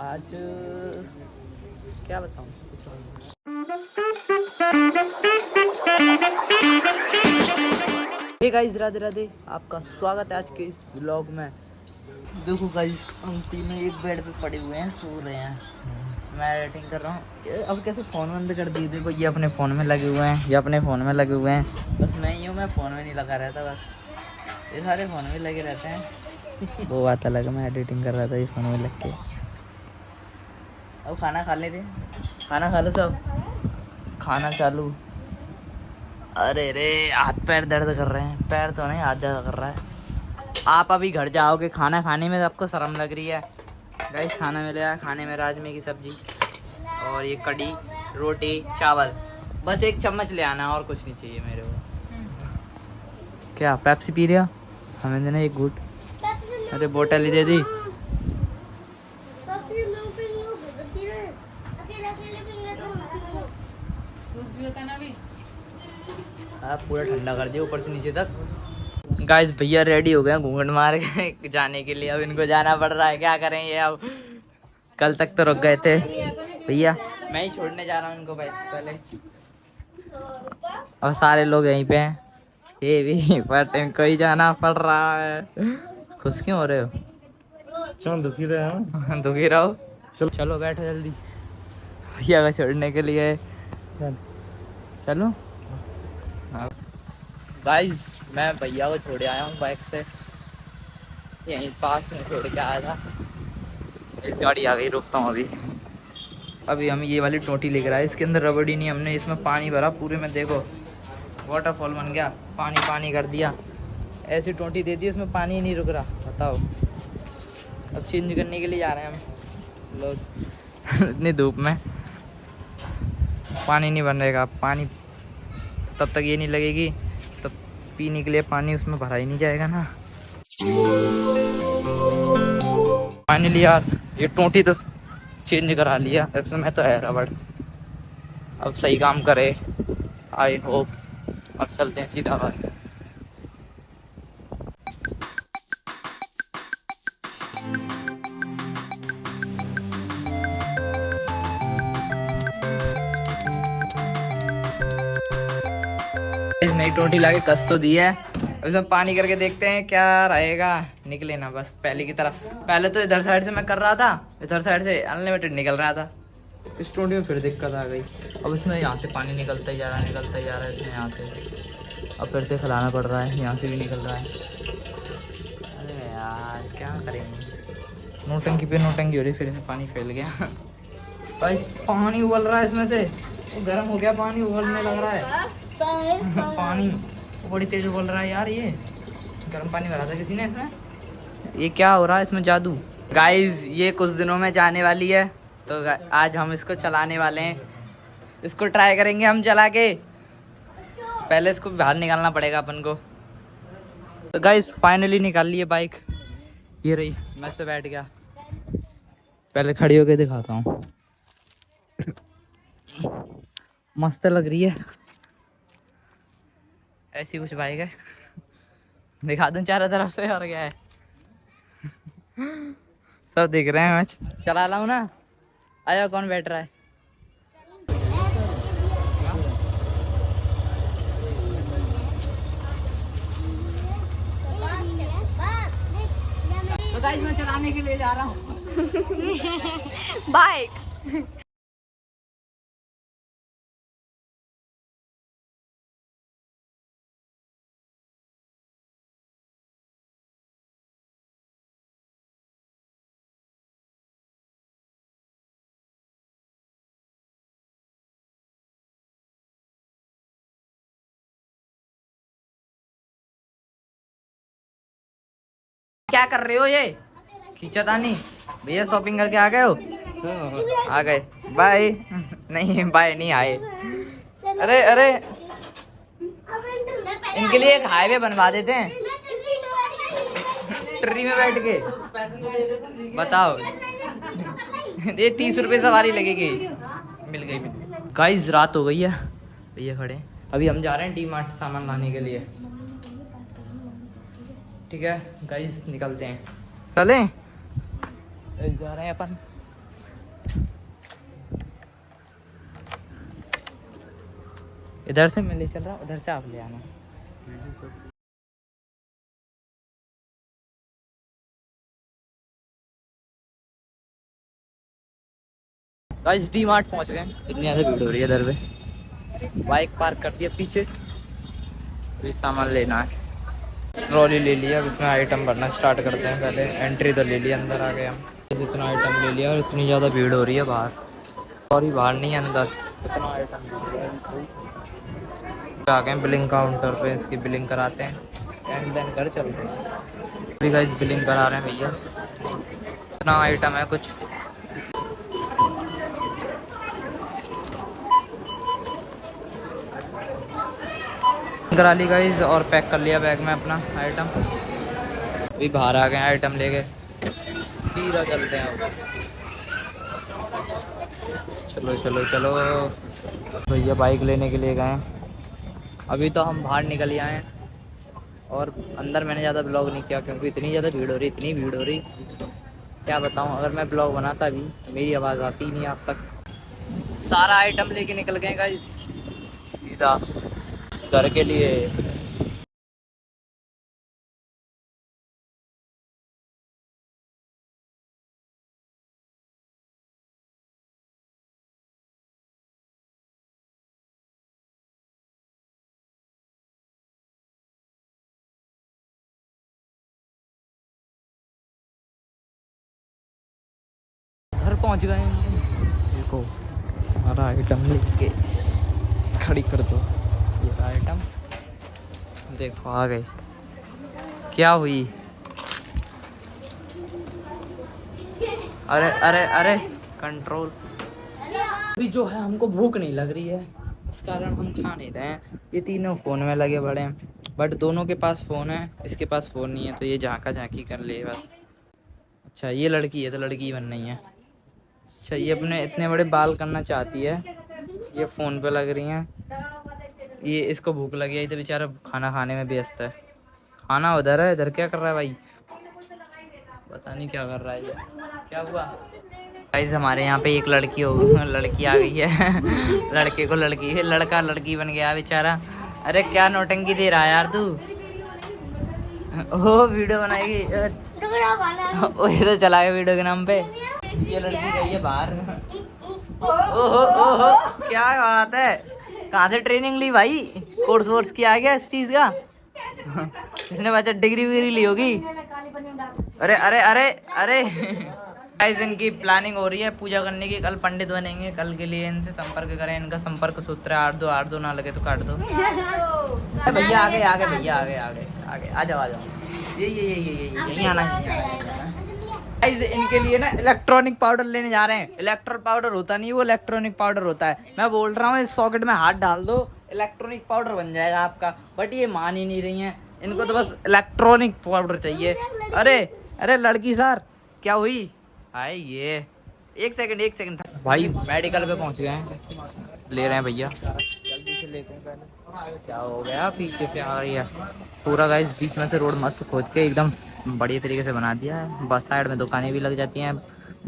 आज क्या बताऊँ कुछ और। हे गाइस, राधे राधे, आपका स्वागत है आज के इस व्लॉग में। देखो गाइस, हम तीनों एक बेड पे पड़े हुए हैं, सो रहे हैं। मैं एडिटिंग कर रहा हूँ। अब कैसे फ़ोन बंद कर दिए। देखो ये अपने फ़ोन में लगे हुए हैं, ये अपने फ़ोन में लगे हुए हैं। बस मैं ही हूँ, मैं फ़ोन में नहीं लगा रहता। बस ये सारे फ़ोन में लगे रहते हैं। वो बात अलग है, मैं एडिटिंग कर रहा था ये फ़ोन में लग के। अब खाना खा लेते, खाना खा लो सब। खाना चालू। अरे रे, हाथ पैर दर्द कर रहे हैं। पैर तो नहीं, हाथ ज़्यादा कर रहा है। आप अभी घर जाओगे, खाना खाने में आपको शर्म लग रही है। गाइस खाना मिलेगा, खाने में राजमे की सब्जी और ये कड़ी, रोटी, चावल। बस एक चम्मच ले आना, और कुछ नहीं चाहिए मेरे को। क्या पेप्सी पी रहा? हमें देना एक घूट। अरे बोतल ही दे दी। आप पूरा ठंडा कर दिया ऊपर से नीचे तक। गाइस भैया रेडी हो गए घूंघट मार के जाने के लिए। अब इनको जाना पड़ रहा है, क्या करें ये। अब कल तक तो रुक गए थे भैया। मैं ही छोड़ने जा रहा हूँ इनको पहले। अब सारे लोग यहीं पे हैं, ये भी बट इनको ही जाना पड़ रहा है। खुश क्यों हो रहे हो? क्यों दुखी रहे हो? दुखी रहो। चलो बैठो जल्दी, भैया को छोड़ने के लिए। चलो गाइस, मैं भैया को छोड़ आया हूँ बाइक से। यहीं पास में छोड़ के आया था। इस गाड़ी आ गई, रुकता हूँ अभी हम ये वाली टोटी लेकर आए। इसके अंदर रबड़ ही नहीं, हमने इसमें पानी भरा पूरे में। देखो वाटरफॉल बन गया, पानी पानी कर दिया। ऐसी टोटी दे दी, इसमें पानी ही नहीं रुक रहा। बताओ, अब चेंज करने के लिए जा रहे हैं हम लोग। इतनी धूप में पानी नहीं बन रहेगा। पानी तब तक ये नहीं लगेगी, तब पीने के लिए पानी उसमें भरा ही नहीं जाएगा ना। फाइनली यार ये टोटी तो चेंज करा लिया। मैं तो है रबड़, अब सही काम करे आई होप। अब चलते हैं सीधा बाहर। इस नई टोटी लाके कस तो दी है। अब इसमें पानी करके देखते हैं क्या रहेगा। निकले ना बस पहले की तरफ। पहले तो इधर साइड से मैं कर रहा था, इधर साइड से अनलिमिटेड निकल रहा था। इस टोटी में फिर दिक्कत आ गई। अब इसमें यहाँ से पानी निकलता ही जा रहा है, निकलता ही जा रहा है इसमें यहाँ से। अब फिर से खिलाना पड़ रहा है, यहाँ से भी निकल रहा है। अरे यार क्या करेंगे। नोटंकी पे नोटंकी हो रही, फिर से पानी फैल गया। भाई पानी उबल रहा है इसमें से, गर्म हो गया पानी, उबलने लग रहा है। पानी बड़ी तेज उबल रहा है यार। ये गर्म पानी भरा था किसी ने इसमें। ये क्या हो रहा है इसमें जादू। गाइस ये कुछ दिनों में जाने वाली है, तो आज हम इसको चलाने वाले हैं। इसको ट्राई करेंगे हम चला के। पहले इसको बाहर निकालना पड़ेगा अपन को। तो गाइस फाइनली निकाल ली है बाइक। ये रही, मैं इस पे बैठ गया। पहले खड़ी होके दिखाता हूँ। मस्त लग रही है। ऐसी कुछ बाइक है, दिखा दूं चारों तरफ से और क्या है। सब दिख रहे हैं, मैं चला रहा हूँ ना। आया कौन बैठ रहा है? तो गाइस मैं चलाने के लिए जा रहा हूँ बाइक। क्या कर रहे हो? ये खींचा था नहीं भैया, शॉपिंग करके आ गए हो? आ गए, बाय। नहीं बाय नहीं आए। अरे अरे इनके लिए एक हाईवे बनवा देते हैं, ट्री में बैठ के। बताओ ये 30 रुपए सवारी लगेगी। मिल गई। गाइस रात हो गई है, भैया खड़े। अभी हम जा रहे हैं डी मार्ट सामान लाने के लिए। ठीक है गाइस निकलते हैं, चलें। जा रहे हैं अपन। इधर से मैं ले चल रहा हूँ, उधर से आप ले आना। गाइस डी मार्ट पहुँच गए, इतनी ज़्यादा भीड़ हो रही है इधर पे। बाइक पार्क कर दिया पीछे, अभी सामान लेना है। ट्रॉली ले लिया, अब इसमें आइटम भरना स्टार्ट करते हैं। पहले एंट्री तो ले लिया, अंदर आ गए हम। इतना आइटम ले लिया और इतनी ज़्यादा भीड़ हो रही है बाहर, और ही बाहर नहीं है अंदर। इतना आइटम ले लिया, आ गए बिलिंग काउंटर पे, इसकी बिलिंग कराते हैं एंड देन घर चलते हैं। अभी गाइस बिलिंग करा रहे हैं भैया, इतना आइटम है कुछ। करा ली गाइस और पैक कर लिया बैग में अपना आइटम। अभी बाहर आ गए आइटम लेके, सीधा चलते हैं। चलो चलो चलो, भैया बाइक लेने के लिए गए। अभी तो हम बाहर निकल ही आए हैं, और अंदर मैंने ज़्यादा ब्लॉग नहीं किया क्योंकि इतनी ज़्यादा भीड़ हो रही, इतनी भीड़ हो रही, क्या बताऊं। अगर मैं ब्लॉग बनाता भी मेरी आवाज़ आती ही नहीं आप तक। सारा आइटम लेके निकल गए गाइस सीधा घर के लिए। घर पहुंच गए हैं, देखो सारा आइटम लेके खड़ी कर दो। ये आइटम देखो आ गए। क्या हुई? अरे अरे अरे कंट्रोल। अभी जो है हमको भूख नहीं लग रही है, इस कारण हम खा नहीं रहे हैं। ये तीनों फ़ोन में लगे बड़े हैं, बट दोनों के पास फ़ोन है, इसके पास फ़ोन नहीं है, तो ये झांका झांकी कर ले बस। अच्छा ये लड़की है तो लड़की बन नहीं है। अच्छा ये अपने इतने बड़े बाल करना चाहती है, ये फ़ोन पे लग रही हैं। ये इसको भूख लगी है तो बेचारा खाना खाने में व्यस्त है। खाना उधर है, इधर क्या कर रहा है भाई? पता नहीं क्या कर रहा है ये। क्या हुआ गाइस? हमारे यहाँ पे एक लड़की लड़की आ गई है। लड़के को लड़की है, लड़का लड़की बन गया बेचारा। अरे क्या नौटंकी दे रहा है यार तू? ओ वीडियो बनाएगी, ओ ये तो चला गया वीडियो के नाम पे। ये लड़की गई है बाहर। ओहो ओहो क्या बात है, कहाँ से ट्रेनिंग ली भाई? कोर्स वोर्स किया आ गया इस चीज का? इसने बच्चा डिग्री विग्री ली होगी। अरे अरे अरे अरे गाइस इनकी प्लानिंग हो रही है पूजा करने की, कल पंडित बनेंगे, कल के लिए इनसे संपर्क करें। इनका संपर्क सूत्र है 8282, ना लगे तो काट दो। भैया आगे आगे, भैया आगे आगे आगे आ जाओ आ जाओ। ये यही आना गाइस। इनके लिए ना इलेक्ट्रॉनिक पाउडर लेने जा रहे हैं। इलेक्ट्रॉनिक पाउडर होता नहीं, वो इलेक्ट्रॉनिक पाउडर होता है। मैं बोल रहा हूँ इस सॉकेट में हाथ डाल दो, इलेक्ट्रॉनिक पाउडर बन जाएगा आपका, बट ये मान ही नहीं रही हैं। इनको तो बस इलेक्ट्रॉनिक पाउडर चाहिए। अरे अरे लड़की सर क्या हुई? हाय ये एक सेकंड भाई, मेडिकल पे पहुंच गए हैं, ले रहे हैं भैया, जल्दी से लेते हैं। पहले क्या हो गया, पीछे से आ रही है पूरा गाइस। बीच में से रोड मस्त खोद के एकदम बढ़िया तरीके से बना दिया है। बस साइड में दुकानें भी लग जाती हैं,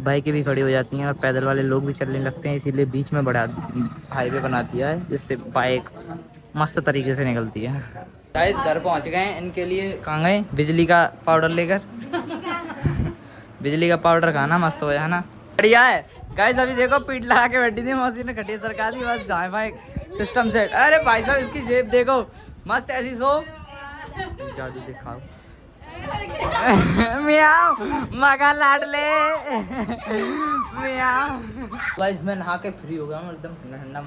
बाइकें भी खड़ी हो जाती हैं, और पैदल वाले लोग भी चलने लगते हैं, इसीलिए बीच में बड़ा हाईवे बना दिया है, जिससे बाइक मस्त तरीके से निकलती है। गाइस घर पहुंच गए हैं, इनके लिए कहाँ गए बिजली का पाउडर लेकर। बिजली का पाउडर खाना मस्त हो है ना, बढ़िया है गाइस। अभी देखो पीठ लगा के बैठी थी मौसी ने, खटिया सरका दी, बस जाए भाई सिस्टम सेट। अरे भाई साहब इसकी जेब देखो मस्त ऐसी सो जादू दिखाओ। मियाओ मगा लाडले मियाओ। गाइस मैं नहा के फ्री हो गया हूँ, एकदम ठंडा ठंडा,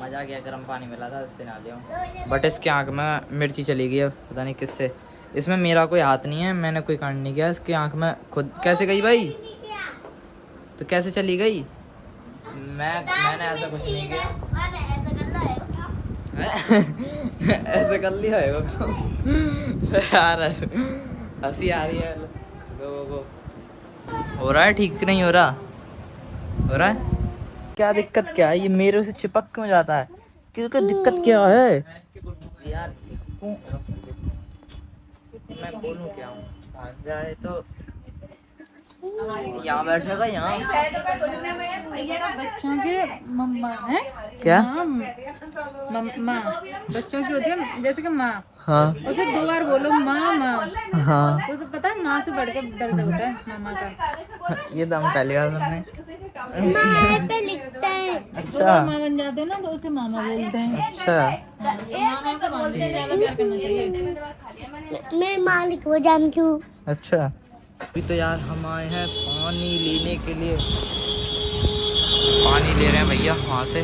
मजा गया। गर्म पानी मिला था उससे नहा लिया हूँ, बट इसके आँख में मिर्ची चली गई है, पता नहीं किससे। इसमें मेरा कोई हाथ नहीं है, मैंने कोई कांड नहीं किया। इसकी आँख में खुद कैसे गई भाई? तो कैसे चली गई? मैंने ऐसा कुछ नहीं किया। ऐसे कर लिया है वो यार, हंसी आ रही है लोगों को। हो रहा है ठीक नहीं हो रहा? हो रहा है क्या? दिक्कत क्या है? ये मेरे से चिपक क्यों जाता है? क्योंकि दिक्कत क्या है यार? मैं बोलूं क्या हूँ, भाग जाए तो यहाँ बैठेगा यहाँ। बच्चों के मम्मा है क्या? मम्मा बच्चों की होती है, जैसे कि माँ, हाँ उसे 2 बार बोलो माँ माँ, हाँ, तो पता है माँ से बढ़ के दर्द होता है मामा का। ये तो हम पहली बार सुनने। दो अच्छा बार माँ बन जाते हैं ना, तो उसे मामा बोलते हैं। अच्छा, तो मामा का बोलते हैं, ज्यादा प्यार करना चाहिए। मैं मालिक हो जानती हूँ। अच्छा। अभी तो यार हम आए हैं पानी लेने के लिए, पानी ले रहे हैं भैया वहाँ से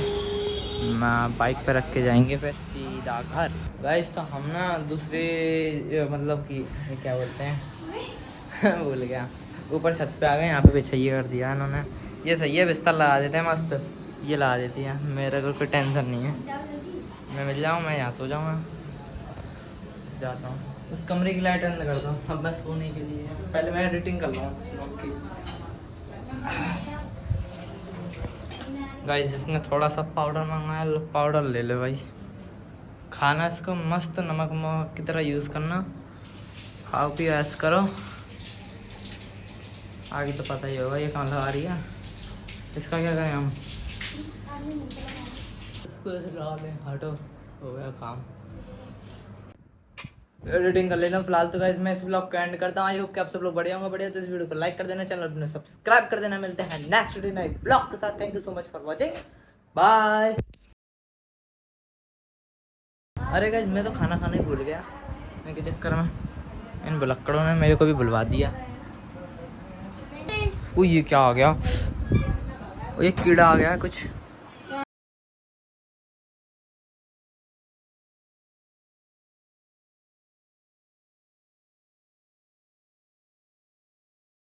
ना, बाइक पे रख के जाएंगे फिर सीधा घर। गाइस तो हम ना दूसरे मतलब कि ये क्या बोलते हैं भूल गया, ऊपर छत पे आ गए। यहाँ पे बिछाइए कर दिया इन्होंने, ये सही है, बिस्तर लगा देते हैं मस्त, ये लगा देती है, मेरे को कोई टेंशन नहीं है। मैं मिल जाऊँ, मैं यहाँ सो जाऊँगा, जाता हूँ। उस कमरे की लाइट बंद करता हूँ अब बस सोने के लिए। पहले मैं एडिटिंग कर लूँ इस ब्लॉग की। गाइस इसने थोड़ा सा पाउडर मंगाया, लो पाउडर ले ले भाई। खाना इसको मस्त नमक वमक की तरह यूज़ करना, खाओ पियो ऐश करो। आगे तो पता ही होगा ये कहाँ लगा रही है, इसका क्या करें हम, इसको ऐसे लगा दें, हटो, हो गया काम। एडिटिंग कर लेना फिलहाल। तो गाइस मैं इस ब्लॉग को एंड करता हूँ। आई होप कि आप सब लोग बढ़िया होंगे। बढ़िया तो इस वीडियो को लाइक कर देना, चैनल को सब्सक्राइब कर देना। मिलते हैं नेक्स्ट वीडियो में ब्लॉग के साथ। Thank you so much for watching, bye. अरे गाइस मैं तो खाना खाना ही भूल गया, इनके चक्कर में इन बुलक्कड़ों ने मेरे को भी बुलवा दिया। ओ ये क्या आ गया, ओ ये कीड़ा आ गया है कुछ।